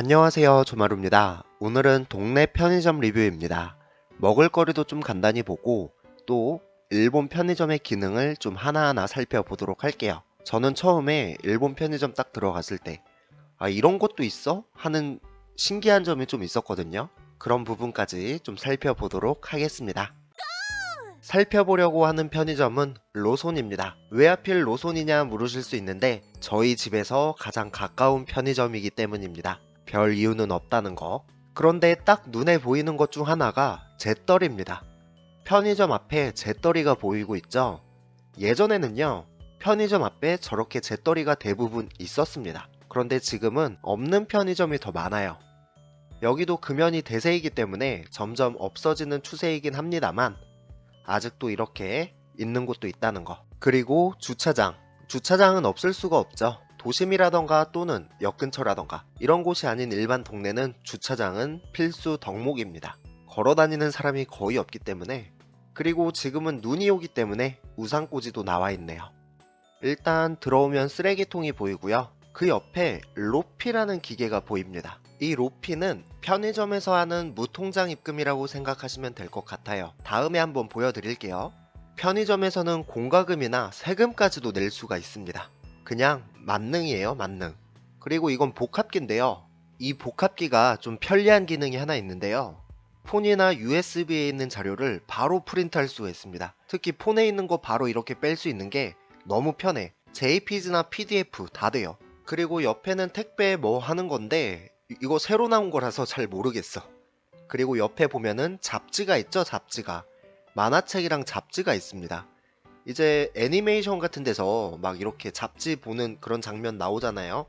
안녕하세요, 조마루입니다. 오늘은 동네 편의점 리뷰입니다. 먹을거리도 좀 간단히 보고 또 일본 편의점의 기능을 좀 하나하나 살펴보도록 할게요. 저는 처음에 일본 편의점 딱 들어갔을 때 이런 것도 있어? 하는 신기한 점이 좀 있었거든요. 그런 부분까지 좀 살펴보도록 하겠습니다. 살펴보려고 하는 편의점은 로손입니다. 왜 하필 로손이냐 물으실 수 있는데 저희 집에서 가장 가까운 편의점이기 때문입니다. 별 이유는 없다는 거. 그런데 딱 눈에 보이는 것 중 하나가 잿더리입니다. 편의점 앞에 잿더리가 보이고 있죠. 예전에는요, 편의점 앞에 저렇게 잿더리가 대부분 있었습니다. 그런데 지금은 없는 편의점이 더 많아요. 여기도 금연이 대세이기 때문에 점점 없어지는 추세이긴 합니다만 아직도 이렇게 있는 곳도 있다는 거. 그리고 주차장. 주차장은 없을 수가 없죠. 도심이라던가 또는 역 근처라던가 이런 곳이 아닌 일반 동네는 주차장은 필수 덕목입니다. 걸어 다니는 사람이 거의 없기 때문에. 그리고 지금은 눈이 오기 때문에 우산꽂이도 나와 있네요. 일단 들어오면 쓰레기통이 보이고요. 그 옆에 로피라는 기계가 보입니다. 이 로피는 편의점에서 하는 무통장 입금이라고 생각하시면 될 것 같아요. 다음에 한번 보여드릴게요. 편의점에서는 공과금이나 세금까지도 낼 수가 있습니다. 그냥 만능이에요, 만능. 그리고 이건 복합기인데요. 이 복합기가 좀 편리한 기능이 하나 있는데요. 폰이나 USB에 있는 자료를 바로 프린트할 수가 있습니다. 특히 폰에 있는 거 바로 이렇게 뺄 수 있는 게 너무 편해. JPG나 PDF 다 돼요. 그리고 옆에는 택배 뭐 하는 건데 이거 새로 나온 거라서 잘 모르겠어. 그리고 옆에 보면은 잡지가 있죠, 잡지가. 만화책이랑 잡지가 있습니다. 이제 애니메이션 같은 데서 막 이렇게 잡지 보는 그런 장면 나오잖아요.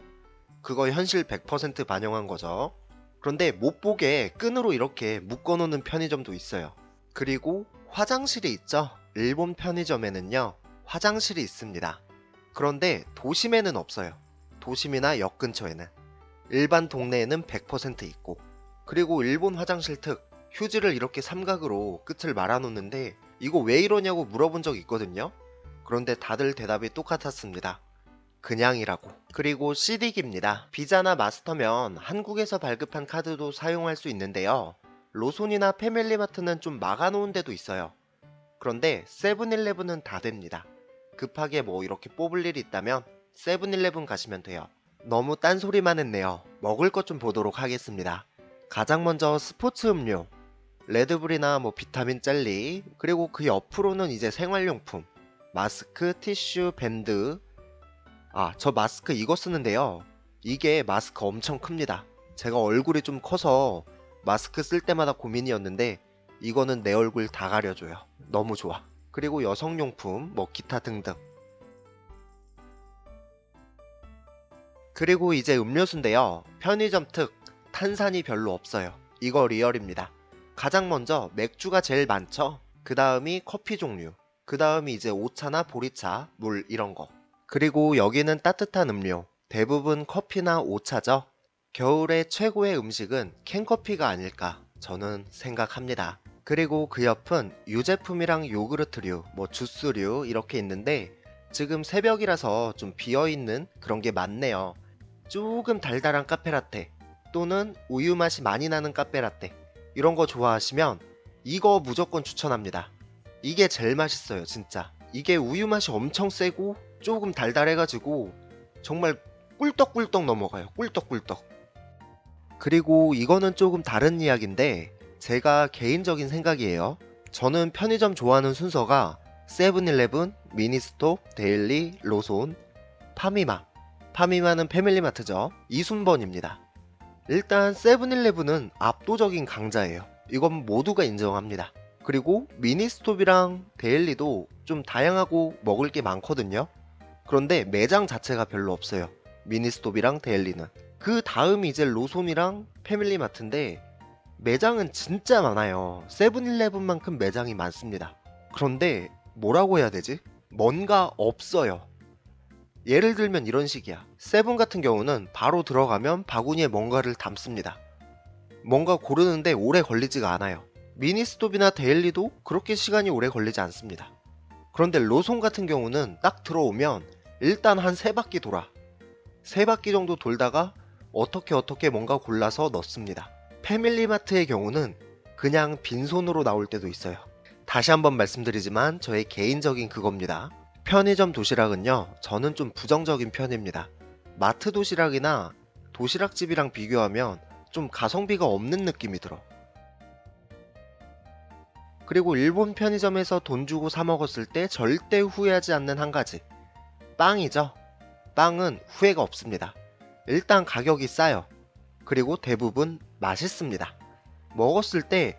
그거 현실 100% 반영한 거죠. 그런데 못 보게 끈으로 이렇게 묶어 놓는 편의점도 있어요. 그리고 화장실이 있죠. 일본 편의점에는요, 화장실이 있습니다. 그런데 도심에는 없어요. 도심이나 역 근처에는. 일반 동네에는 100% 있고. 그리고 일본 화장실 특, 휴지를 이렇게 삼각으로 끝을 말아 놓는데 이거 왜 이러냐고 물어본 적 있거든요. 그런데 다들 대답이 똑같았습니다. 그냥이라고. 그리고 CD기입니다. 비자나 마스터면 한국에서 발급한 카드도 사용할 수 있는데요. 로손이나 패밀리마트는 좀 막아놓은 데도 있어요. 그런데 세븐일레븐은 다 됩니다. 급하게 뭐 이렇게 뽑을 일이 있다면 세븐일레븐 가시면 돼요. 너무 딴소리만 했네요. 먹을 것 좀 보도록 하겠습니다. 가장 먼저 스포츠 음료, 레드불이나 뭐 비타민 젤리, 그리고 그 옆으로는 이제 생활용품, 마스크, 티슈, 밴드. 저 마스크 이거 쓰는데요. 이게 마스크 엄청 큽니다. 제가 얼굴이 좀 커서 마스크 쓸 때마다 고민이었는데 이거는 내 얼굴 다 가려줘요. 너무 좋아. 그리고 여성용품, 뭐 기타 등등. 그리고 이제 음료수인데요. 편의점 특, 탄산이 별로 없어요. 이거 리얼입니다. 가장 먼저 맥주가 제일 많죠. 그 다음이 커피 종류. 그 다음이 이제 오차나 보리차, 물 이런 거. 그리고 여기는 따뜻한 음료. 대부분 커피나 오차죠. 겨울의 최고의 음식은 캔커피가 아닐까 저는 생각합니다. 그리고 그 옆은 유제품이랑 요구르트류, 뭐 주스류 이렇게 있는데 지금 새벽이라서 좀 비어있는 그런 게 많네요. 조금 달달한 카페라떼 또는 우유 맛이 많이 나는 카페라떼 이런 거 좋아하시면 이거 무조건 추천합니다. 이게 제일 맛있어요, 진짜. 이게 우유 맛이 엄청 세고 조금 달달해가지고 정말 꿀떡꿀떡 넘어가요. 꿀떡꿀떡. 그리고 이거는 조금 다른 이야기인데 제가 개인적인 생각이에요. 저는 편의점 좋아하는 순서가 세븐일레븐, 미니스톱, 데일리, 로손, 파미마. 파미마는 패밀리마트죠. 이 순번입니다. 일단 세븐일레븐은 압도적인 강자예요. 이건 모두가 인정합니다. 그리고 미니스톱이랑 데일리도 좀 다양하고 먹을 게 많거든요. 그런데 매장 자체가 별로 없어요. 미니스톱이랑 데일리는. 그 다음이 이제 로손이랑 패밀리마트인데 매장은 진짜 많아요. 세븐일레븐만큼 매장이 많습니다. 그런데 뭐라고 해야 되지? 뭔가 없어요. 예를 들면 이런 식이야. 세븐 같은 경우는 바로 들어가면 바구니에 뭔가를 담습니다. 뭔가 고르는데 오래 걸리지가 않아요. 미니스톱이나 데일리도 그렇게 시간이 오래 걸리지 않습니다. 그런데 로손 같은 경우는 딱 들어오면 일단 한 3바퀴 돌아. 3바퀴 정도 돌다가 어떻게 뭔가 골라서 넣습니다. 패밀리마트의 경우는 그냥 빈손으로 나올 때도 있어요. 다시 한번 말씀드리지만 저의 개인적인 그겁니다. 편의점 도시락은요, 저는 좀 부정적인 편입니다. 마트 도시락이나 도시락집이랑 비교하면 좀 가성비가 없는 느낌이 들어. 그리고 일본 편의점에서 돈 주고 사 먹었을 때 절대 후회하지 않는 한 가지, 빵이죠. 빵은 후회가 없습니다. 일단 가격이 싸요. 그리고 대부분 맛있습니다. 먹었을 때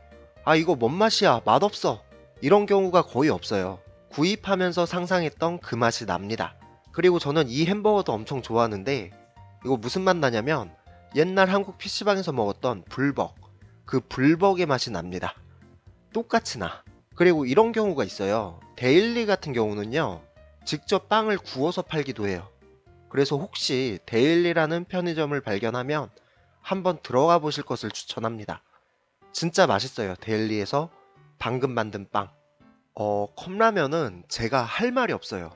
이거 뭔 맛이야, 맛없어, 이런 경우가 거의 없어요. 구입하면서 상상했던 그 맛이 납니다. 그리고 저는 이 햄버거도 엄청 좋아하는데, 이거 무슨 맛 나냐면 옛날 한국 PC방에서 먹었던 불벅, 그 불벅의 맛이 납니다. 똑같이 나. 그리고 이런 경우가 있어요. 데일리 같은 경우는요, 직접 빵을 구워서 팔기도 해요. 그래서 혹시 데일리라는 편의점을 발견하면 한번 들어가 보실 것을 추천합니다. 진짜 맛있어요. 데일리에서 방금 만든 빵. 컵라면은 제가 할 말이 없어요.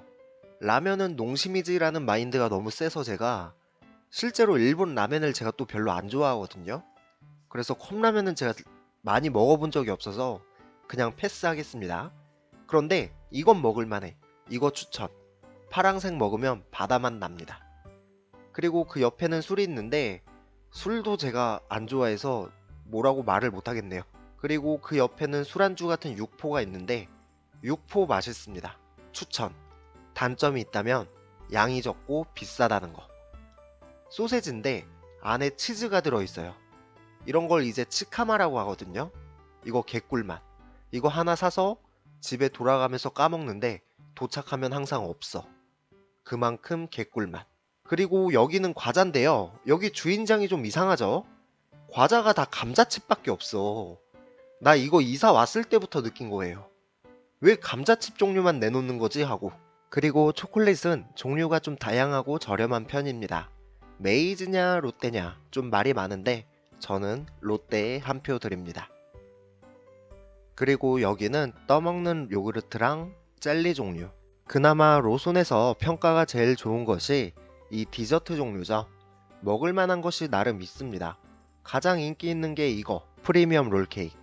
라면은 농심이지라는 마인드가 너무 세서 제가 실제로 일본 라면을 제가 또 별로 안 좋아하거든요. 그래서 컵라면은 제가 많이 먹어본 적이 없어서 그냥 패스하겠습니다. 그런데 이건 먹을만해. 이거 추천. 파랑색 먹으면 바다맛 납니다. 그리고 그 옆에는 술이 있는데 술도 제가 안 좋아해서 뭐라고 말을 못하겠네요. 그리고 그 옆에는 술안주 같은 육포가 있는데 육포 맛있습니다. 추천. 단점이 있다면 양이 적고 비싸다는 거. 소세지인데 안에 치즈가 들어있어요. 이런 걸 이제 치카마라고 하거든요. 이거 개꿀맛. 이거 하나 사서 집에 돌아가면서 까먹는데 도착하면 항상 없어. 그만큼 개꿀맛. 그리고 여기는 과자인데요. 여기 주인장이 좀 이상하죠? 과자가 다 감자칩밖에 없어. 나 이거 이사 왔을 때부터 느낀 거예요. 왜 감자칩 종류만 내놓는 거지 하고. 그리고 초콜릿은 종류가 좀 다양하고 저렴한 편입니다. 메이즈냐 롯데냐 좀 말이 많은데 저는 롯데에 한 표 드립니다. 그리고 여기는 떠먹는 요구르트랑 젤리 종류. 그나마 로손에서 평가가 제일 좋은 것이 이 디저트 종류죠. 먹을 만한 것이 나름 있습니다. 가장 인기 있는 게 이거, 프리미엄 롤케이크.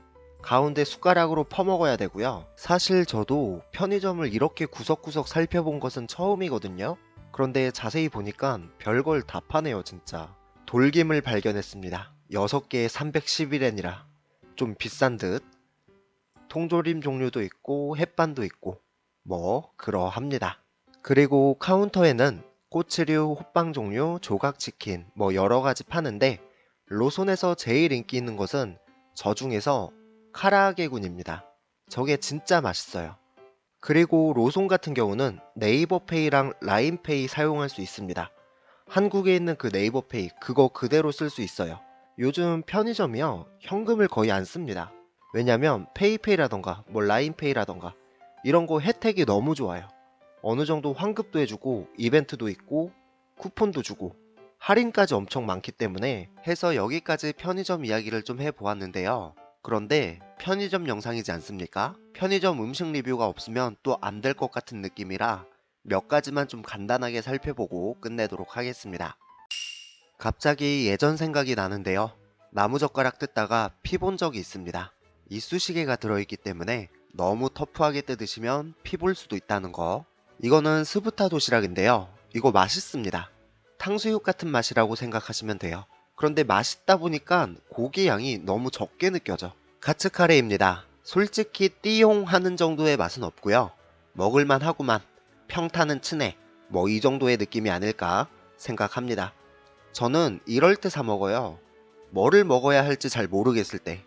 가운데 숟가락으로 퍼먹어야 되고요. 사실 저도 편의점을 이렇게 구석구석 살펴본 것은 처음이거든요. 그런데 자세히 보니까 별걸 다 파네요 진짜. 돌김을 발견했습니다. 6개에 311엔이라 좀 비싼 듯. 통조림 종류도 있고 햇반도 있고 뭐 그러합니다. 그리고 카운터에는 꼬치류, 호빵 종류, 조각치킨 뭐 여러가지 파는데 로손에서 제일 인기 있는 것은 저 중에서 카라아게군입니다. 저게 진짜 맛있어요. 그리고 로손 같은 경우는 네이버페이랑 라인페이 사용할 수 있습니다. 한국에 있는 그 네이버페이 그거 그대로 쓸 수 있어요. 요즘 편의점이요, 현금을 거의 안 씁니다. 왜냐면 페이페이라던가 뭐 라인페이라던가 이런 거 혜택이 너무 좋아요. 어느 정도 환급도 해주고 이벤트도 있고 쿠폰도 주고 할인까지 엄청 많기 때문에 해서 여기까지 편의점 이야기를 좀 해보았는데요. 그런데 편의점 영상이지 않습니까? 편의점 음식 리뷰가 없으면 또 안 될 것 같은 느낌이라 몇 가지만 좀 간단하게 살펴보고 끝내도록 하겠습니다. 갑자기 예전 생각이 나는데요. 나무젓가락 뜯다가 피 본 적이 있습니다. 이쑤시개가 들어있기 때문에 너무 터프하게 뜯으시면 피 볼 수도 있다는 거. 이거는 스부타 도시락인데요. 이거 맛있습니다. 탕수육 같은 맛이라고 생각하시면 돼요. 그런데 맛있다 보니까 고기 양이 너무 적게 느껴져. 카츠카레입니다. 솔직히 띠용 하는 정도의 맛은 없고요. 먹을만 하구만. 평타는 치네. 뭐 이 정도의 느낌이 아닐까 생각합니다. 저는 이럴 때 사 먹어요. 뭐를 먹어야 할지 잘 모르겠을 때.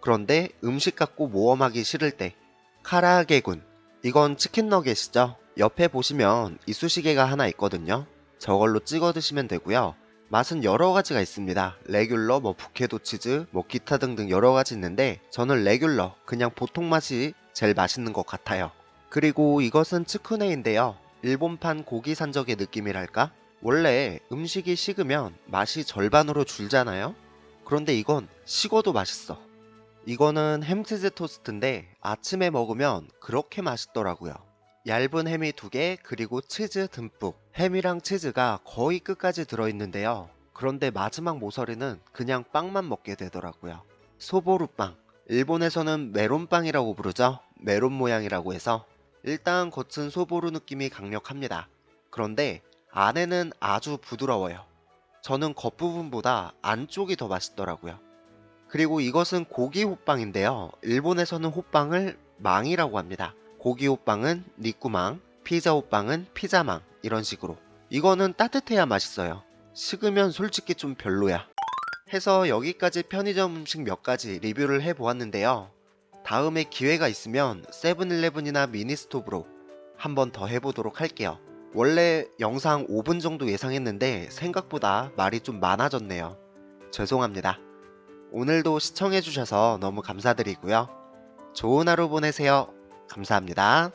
그런데 음식 갖고 모험하기 싫을 때. 카라아게군. 이건 치킨 너겟이죠. 옆에 보시면 이쑤시개가 하나 있거든요. 저걸로 찍어 드시면 되고요. 맛은 여러 가지가 있습니다. 레귤러, 뭐 부케도 치즈, 뭐 기타 등등 여러 가지 있는데 저는 레귤러, 그냥 보통 맛이 제일 맛있는 것 같아요. 그리고 이것은 츠쿠네인데요. 일본판 고기 산적의 느낌이랄까? 원래 음식이 식으면 맛이 절반으로 줄잖아요? 그런데 이건 식어도 맛있어. 이거는 햄치즈 토스트인데 아침에 먹으면 그렇게 맛있더라고요. 얇은 햄이 2개, 그리고 치즈 듬뿍. 햄이랑 치즈가 거의 끝까지 들어있는데요. 그런데 마지막 모서리는 그냥 빵만 먹게 되더라고요. 소보루빵. 일본에서는 메론빵이라고 부르죠. 메론 모양이라고 해서 일단 겉은 소보루 느낌이 강력합니다. 그런데 안에는 아주 부드러워요. 저는 겉부분보다 안쪽이 더 맛있더라고요. 그리고 이것은 고기 호빵인데요. 일본에서는 호빵을 망이라고 합니다. 고기 호빵은 니꾸망, 피자 호빵은 피자망 이런 식으로. 이거는 따뜻해야 맛있어요. 식으면 솔직히 좀 별로야. 해서 여기까지 편의점 음식 몇 가지 리뷰를 해보았는데요. 다음에 기회가 있으면 세븐일레븐이나 미니스톱으로 한 번 더 해보도록 할게요. 원래 영상 5분 정도 예상했는데 생각보다 말이 좀 많아졌네요. 죄송합니다. 오늘도 시청해주셔서 너무 감사드리고요. 좋은 하루 보내세요. 감사합니다.